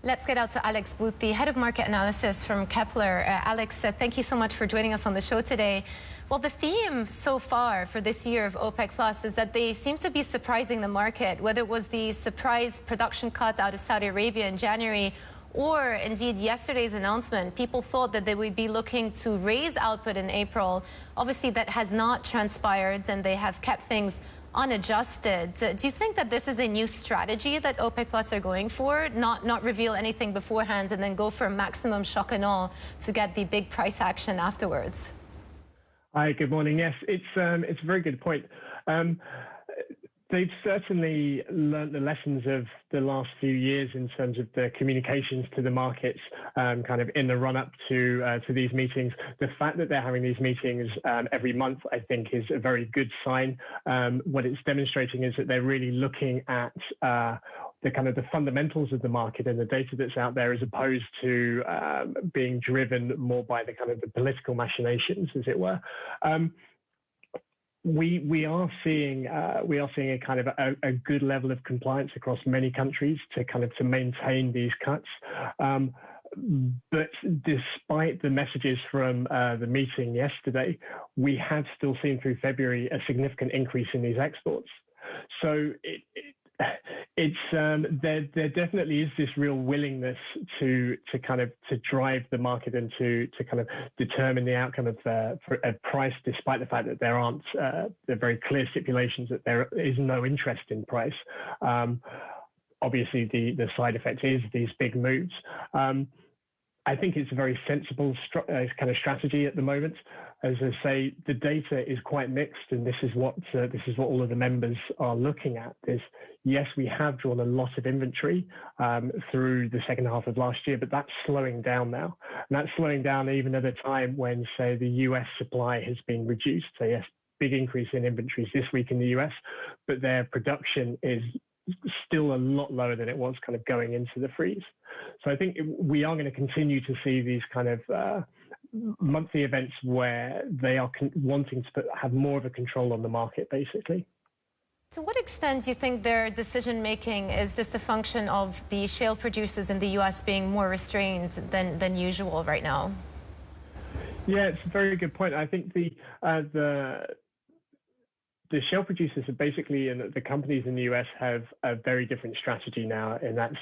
Let's get out to Alex Booth, the head of market analysis from Kpler. Alex, thank you so much for joining us on the show today. Well, the theme so far for this year of OPEC Plus is that they seem to be surprising the market, whether it was the surprise production cut out of Saudi Arabia in January or indeed yesterday's announcement. People thought that they would be looking to raise output in April. Obviously, that has not transpired, and they have kept things unadjusted. Do you think that this is a new strategy that OPEC Plus are going for? Not reveal anything beforehand and then go for maximum shock and awe to get the big price action afterwards? Hi, good morning. Yes, it's a very good point. They've certainly learned the lessons of the last few years in terms of the communications to the markets, kind of in the run-up to these meetings. The fact that they're having these meetings every month, I think, is a very good sign. What it's demonstrating is that they're really looking at the fundamentals of the market and the data that's out there, as opposed to being driven more by the political machinations, as it were. We are seeing a kind of a good level of compliance across many countries to maintain these cuts. But despite the messages from the meeting yesterday, we have still seen through February a significant increase in these exports. So there definitely is this real willingness to drive the market and to determine the outcome of a price, despite the fact that there aren't the very clear stipulations that there is no interest in price. Obviously, the side effect is these big moves. I think it's a very sensible strategy at the moment. As I say, the data is quite mixed, and this is what all of the members are looking at. Yes, we have drawn a lot of inventory through the second half of last year, but that's slowing down now. And that's slowing down even at a time when, say, the US supply has been reduced. So yes, big increase in inventories this week in the US, but their production is still a lot lower than it was going into the freeze. So I think we are going to continue to see these monthly events where they are wanting to have more of a control on the market, basically. To what extent do you think their decision-making is just a function of the shale producers in the U.S. being more restrained than usual right now? Yeah, it's a very good point. I think the shale producers are basically, and the companies in the US have a very different strategy now, and that's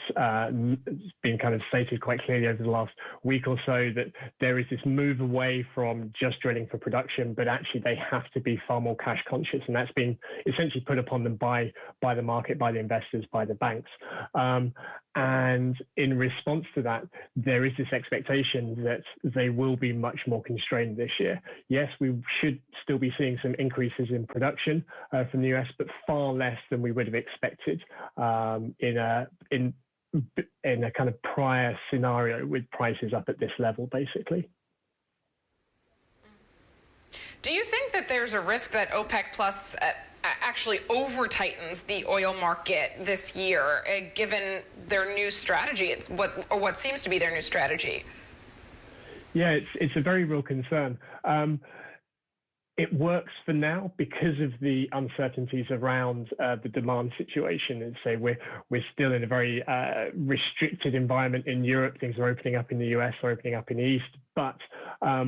been stated quite clearly over the last week or so, that there is this move away from just drilling for production, but actually they have to be far more cash conscious, and that's been essentially put upon them by the market, by the investors, by the banks. And in response to that, there is this expectation that they will be much more constrained this year. Yes, we should still be seeing some increases in production from the US, but far less than we would have expected in a kind of prior scenario with prices up at this level, basically. Do you think that there's a risk that OPEC Plus actually over-tightens the oil market this year, given their new strategy? It's what seems to be their new strategy. Yeah, it's a very real concern. It works for now because of the uncertainties around the demand situation. And so we're still in a very restricted environment in Europe. Things are opening up in the US, are opening up in the East. But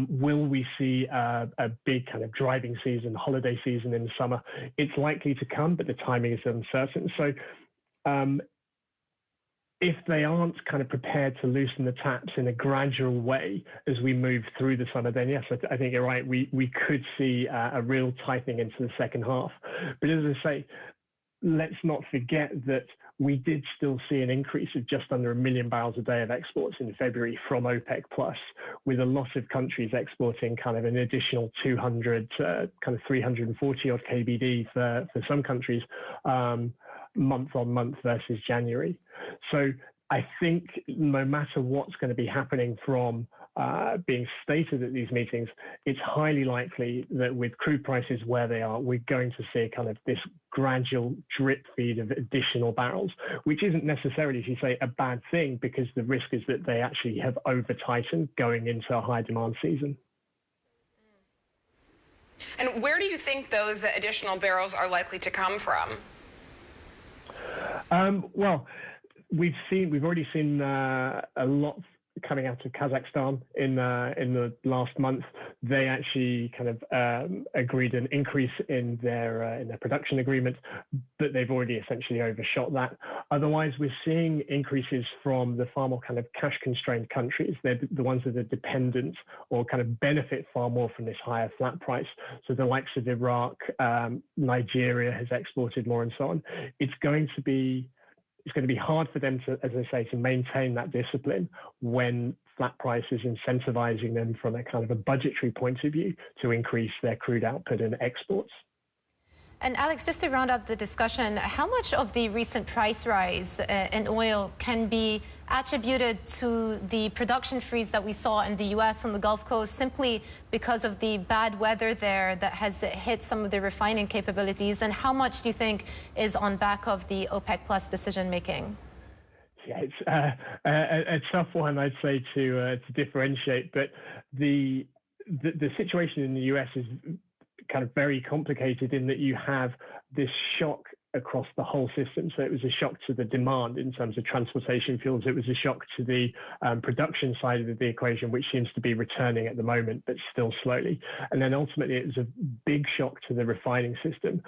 will we see a big driving season, holiday season in the summer? It's likely to come, but the timing is uncertain. So if they aren't prepared to loosen the taps in a gradual way as we move through the summer, then yes, I think you're right. We could see a real tightening into the second half. But as I say, let's not forget that we did still see an increase of just under 1 million barrels a day of exports in February from OPEC Plus, with a lot of countries exporting an additional 200 to 340 odd KBD for some countries, month on month versus January. So I think no matter what's going to be happening from being stated at these meetings, it's highly likely that with crude prices where they are, we're going to see this gradual drip feed of additional barrels, which isn't necessarily, as you say, a bad thing, because the risk is that they actually have over-tightened going into a high demand season. And where do you think those additional barrels are likely to come from? Well, we've already seen a lot coming out of Kazakhstan in the last month. They actually kind of agreed an increase in their production agreement, but they've already essentially overshot that. Otherwise, we're seeing increases from the far more kind of cash-constrained countries. They're the ones that are dependent or kind of benefit far more from this higher flat price. So the likes of Iraq, Nigeria has exported more, and so on. It's going to be hard for them to, as I say, to maintain that discipline when flat price is incentivizing them from a kind of a budgetary point of view to increase their crude output and exports. And Alex, just to round out the discussion, how much of the recent price rise in oil can be attributed to the production freeze that we saw in the U.S. on the Gulf Coast simply because of the bad weather there that has hit some of the refining capabilities? And how much do you think is on back of the OPEC Plus decision making? Yeah, it's a tough one, I'd say, to differentiate. But the situation in the U.S. is kind of very complicated in that you have this shock across the whole system. So it was a shock to the demand in terms of transportation fuels. It was a shock to the production side of the equation, which seems to be returning at the moment, but still slowly. And then ultimately, it was a big shock to the refining system.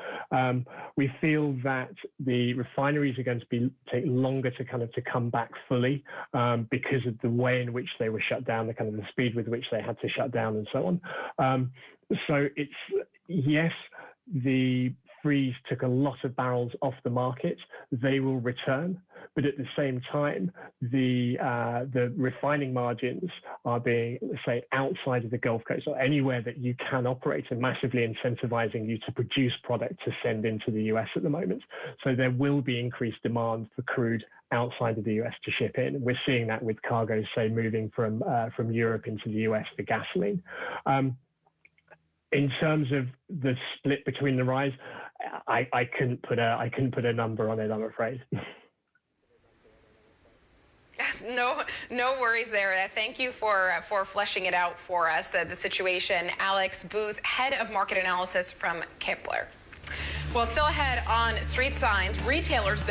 We feel that the refineries are going to take longer to come back fully because of the way in which they were shut down, the speed with which they had to shut down, and so on. So it's, yes, the freeze took a lot of barrels off the market. They will return, but at the same time, the refining margins are being, say, outside of the Gulf Coast or anywhere that you can operate, and massively incentivizing you to produce product to send into the US at the moment. So there will be increased demand for crude outside of the US to ship in. We're seeing that with cargoes, say, moving from Europe into the US for gasoline. In terms of the split between the rise, I couldn't put a number on it, I'm afraid. No worries there. Thank you for fleshing it out for us, the situation. Alex Booth, head of market analysis from Kpler. Well, still ahead on street signs, retailers